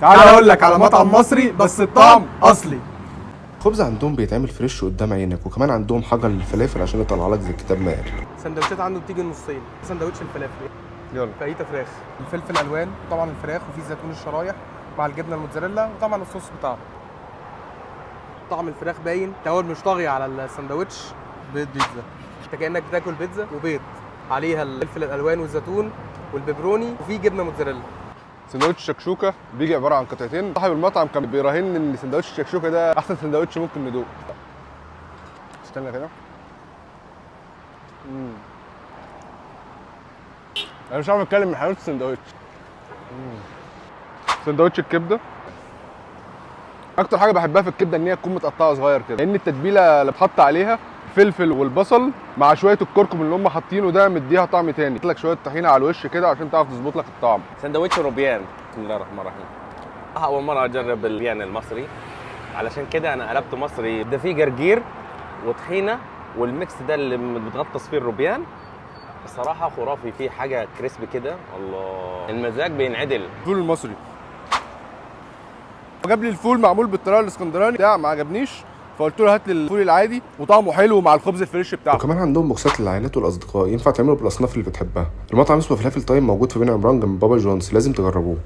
تعال اقول لك على مطعم مصري بس الطعم اصلي. الخبز عندهم بيتعمل فريش قدام عينك، وكمان عندهم حجر للفلافل عشان يطلع لك زي الكتاب ما قال. سندوتشات عنده بتيجي نصين، سندوتش الفلافل يلا فاهيتا فراخ، الفلفل الوان، وطبعا الفراخ، وفي زيتون الشرايح مع الجبنه الموتزاريلا، وطبعا الصوص بتاعه. طعم الفراخ باين، توابل مش طاغيه على السندوتش. بيض بيتزا، انت كانك بتاكل بيتزا وبيض عليها الفلفل الالوان والزيتون والبيبروني، وفي جبنه موتزاريلا. سندوتش شكشوكه بيجي عباره عن قطعتين. صاحب المطعم كان بيراهن ان سندوتش الشكشوكه ده احسن سندوتش ممكن ندوق. استنى كده. انا مش عارف اتكلم من حلاوه السندوتش. سندوتش الكبده اكتر حاجه بحبها في الكبده ان هي تكون متقطعه صغير كده، لان التتبيله اللي بتحط عليها الفلفل والبصل مع شويه الكركم اللي هم حاطينه ده مديها طعم تاني. لك شويه طحينه على الوش كده عشان تعرف تظبط لك الطعم. سندوتش روبيان. بسم الله الرحمن الرحيم. اول مره اجرب الروبيان المصري، علشان كده انا قلبت مصري. ده فيه جرجير وطحينه والميكس ده اللي بتغطس فيه الروبيان. الصراحه خرافي، فيه حاجه كريسبي كده، الله المزاج بينعدل. الفول المصري جاب لي الفول معمول بالطريقه الاسكندراني بتاع، ما عجبنيش، فقلت له هات لي الفول العادي وطعمه حلو مع الخبز الفريش بتاعه. وكمان عندهم بوكسات للعائلات والاصدقاء، ينفع تعملوا بالاصناف اللي بتحبها. المطعم اسمه فلافل تايم، موجود في بين عمران جنب بابا جونز، لازم تجربوه.